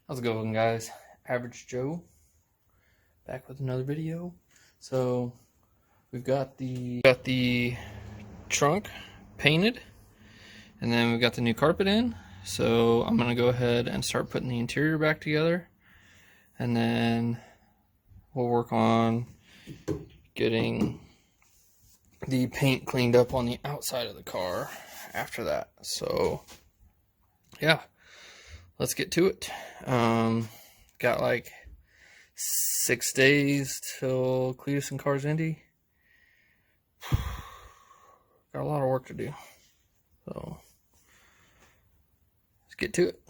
How's it going, guys? Average Joe back with another video. So we've got the trunk painted, and then we've got the new carpet in. So I'm gonna go ahead and start putting the interior back together, and then we'll work on getting the paint cleaned up on the outside of the car after that. So yeah, let's get to it. Got like 6 days till Cleetus and Cars Indy. Got a lot of work to do. So let's get to it.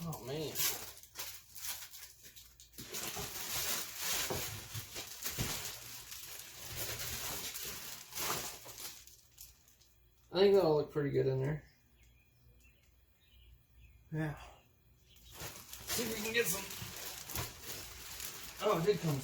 Oh man. I think that'll look pretty good in there. Yeah. See if we can get some. Oh, it did come.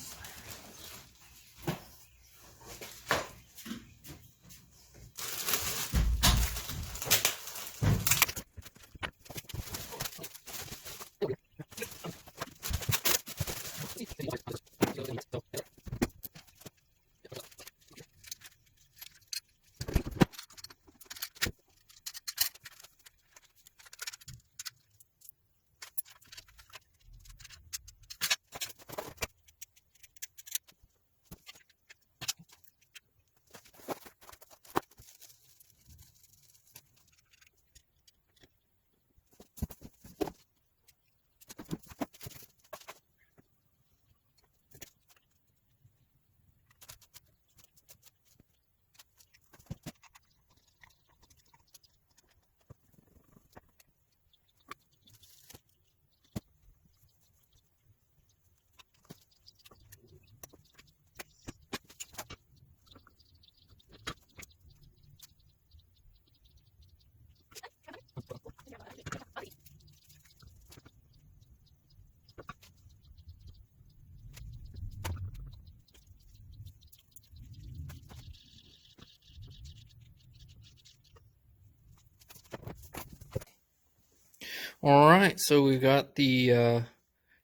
Alright, so we've got the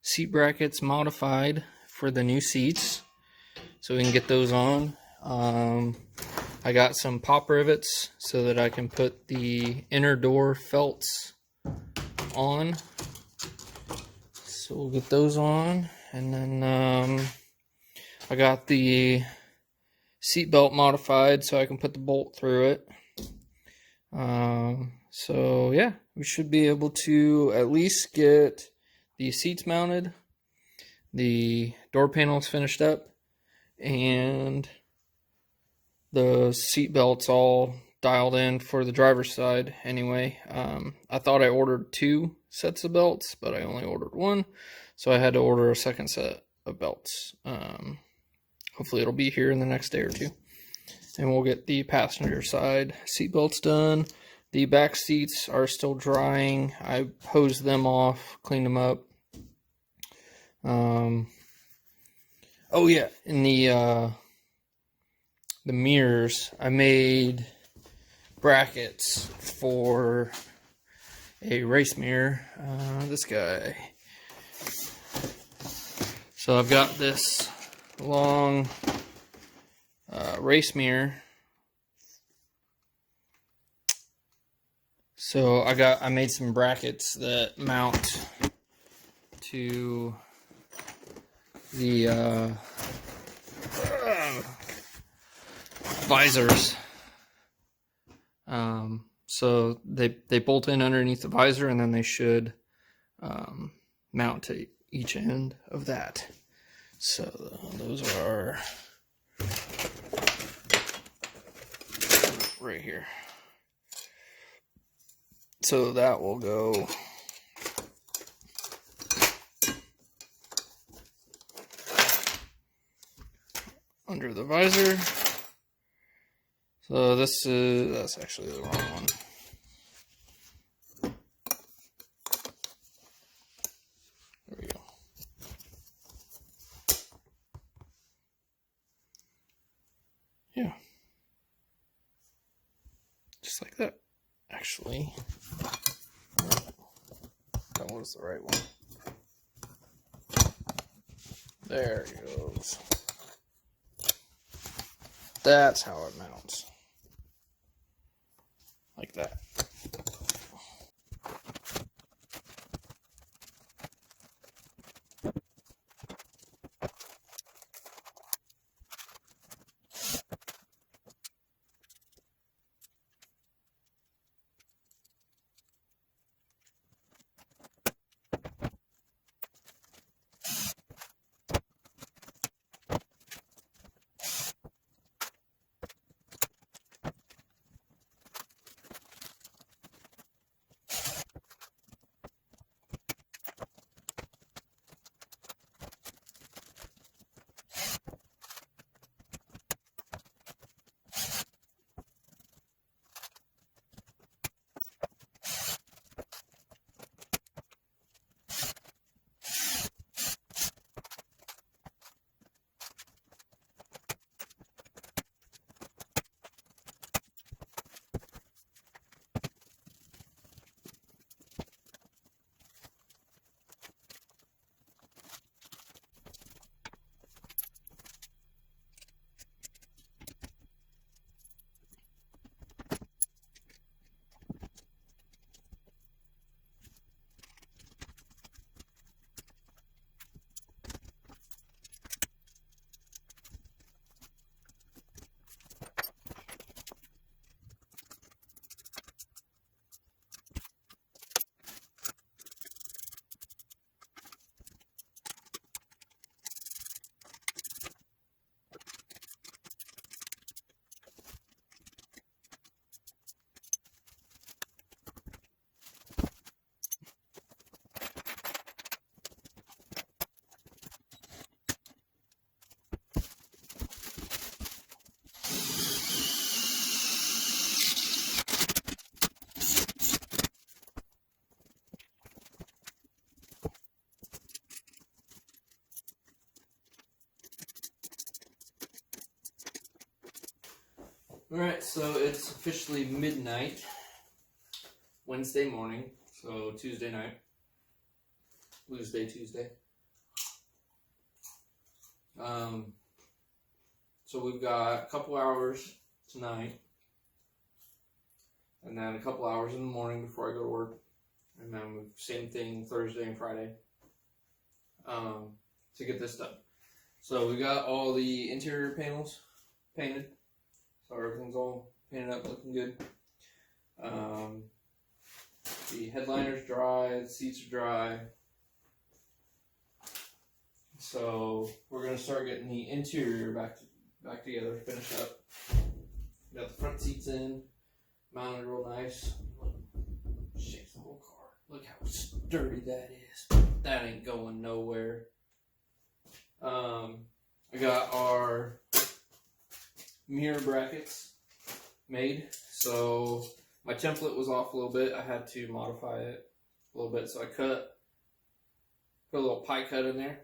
seat brackets modified for the new seats, so we can get those on. I got some pop rivets so that I can put the inner door felts on. So we'll get those on, and then I got the seat belt modified so I can put the bolt through it. So yeah, we should be able to at least get the seats mounted, the door panels finished up, and the seat belts all dialed in for the driver's side anyway. I thought I ordered 2 sets of belts, but I only ordered 1, so I had to order a second set of belts. Hopefully it'll be here in the next day or 2. And we'll get the passenger side seat belts done. The back seats are still drying. I hosed them off, cleaned them up. Oh yeah, in the mirrors, I made brackets for a race mirror. This guy. So I've got this long race mirror So I made some brackets that mount to the visors. So they bolt in underneath the visor, and then they should mount to each end of that. So those are right here. So that will go under the visor. So that's actually the wrong one. There we go. Yeah. Just like that. Actually, that was the right one. There it goes. That's how it mounts. Like that. Alright, so it's officially midnight, Wednesday morning, so Tuesday night, lose day Tuesday. So we've got a couple hours tonight, and then a couple hours in the morning before I go to work, and then same thing Thursday and Friday, to get this done. So we got all the interior panels painted. So everything's all painted up, looking good. The headliner's dry, the seats are dry. So we're gonna start getting the interior back together, finished up. Got the front seats in, mounted real nice. Shakes the whole car. Look how sturdy that is. That ain't going nowhere. I got our mirror brackets made. So my template was off a little bit. I had to modify it a little bit. So I put a little pie cut in there,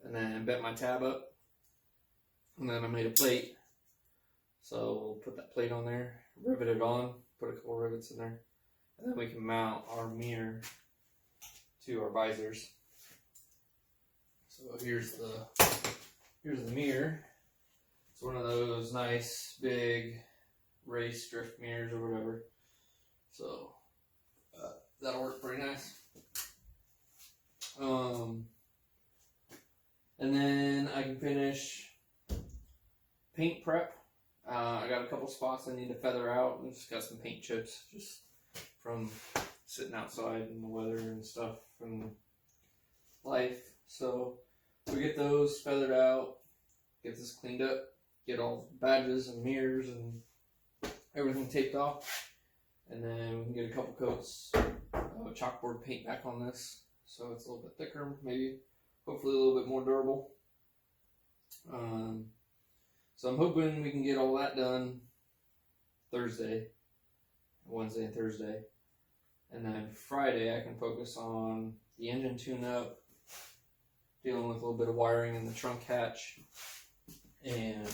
and then bent my tab up, and then I made a plate. So we'll put that plate on there, rivet it on, put a couple rivets in there, and then we can mount our mirror to our visors. So here's the mirror. It's one of those nice big race drift mirrors or whatever. So that'll work pretty nice. And then I can finish paint prep. I got a couple spots I need to feather out. I just got some paint chips just from sitting outside in the weather and stuff from life. So we get those feathered out, get this cleaned up, get all the badges and mirrors and everything taped off, and then we can get a couple coats of chalkboard paint back on this so it's a little bit thicker, maybe hopefully a little bit more durable. So I'm hoping we can get all that done Thursday, Wednesday and Thursday, and then Friday I can focus on the engine tune-up, dealing with a little bit of wiring in the trunk hatch, and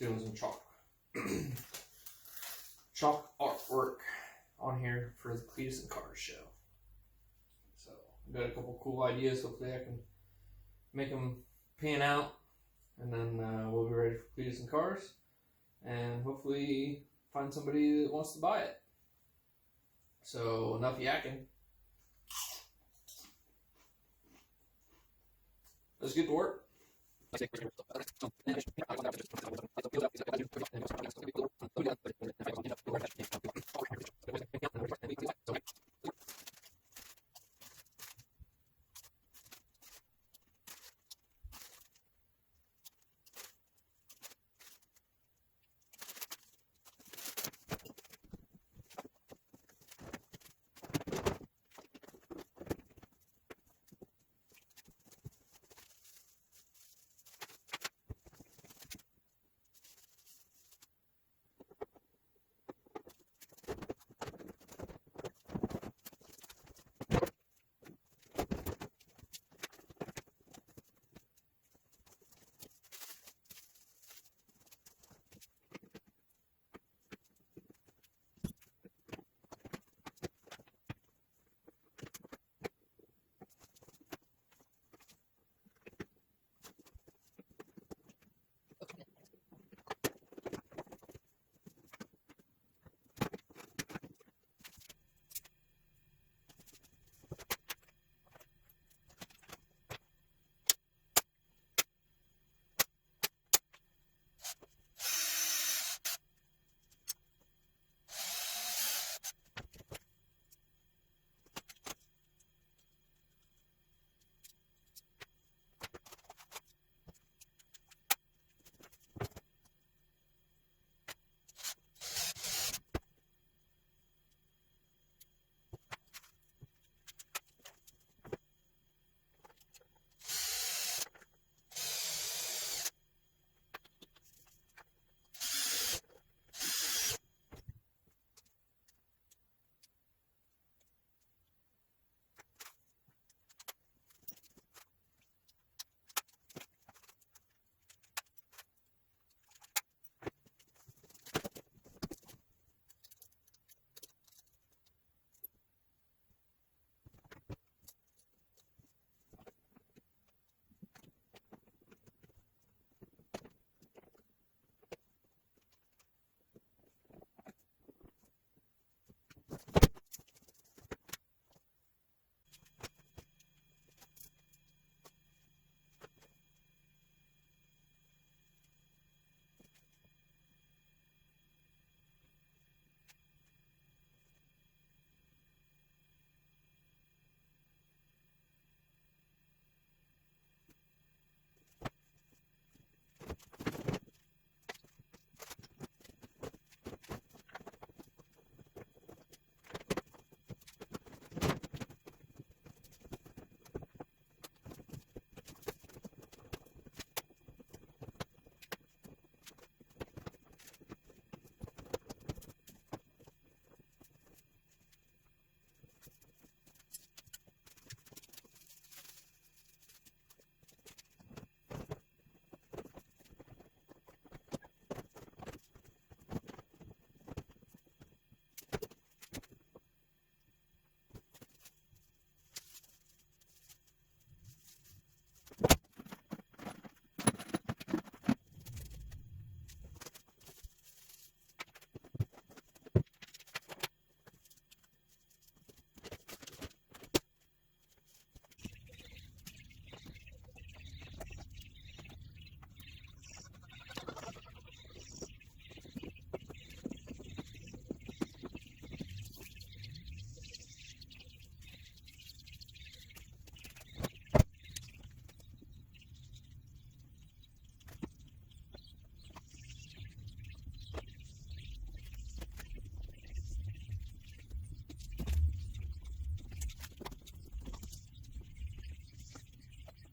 doing some chalk artwork on here for the Cleetus and Cars show. So I've got a couple cool ideas. Hopefully I can make them pan out, and then we'll be ready for Cleetus and Cars, and hopefully find somebody that wants to buy it. So enough yakking. Let's get to work.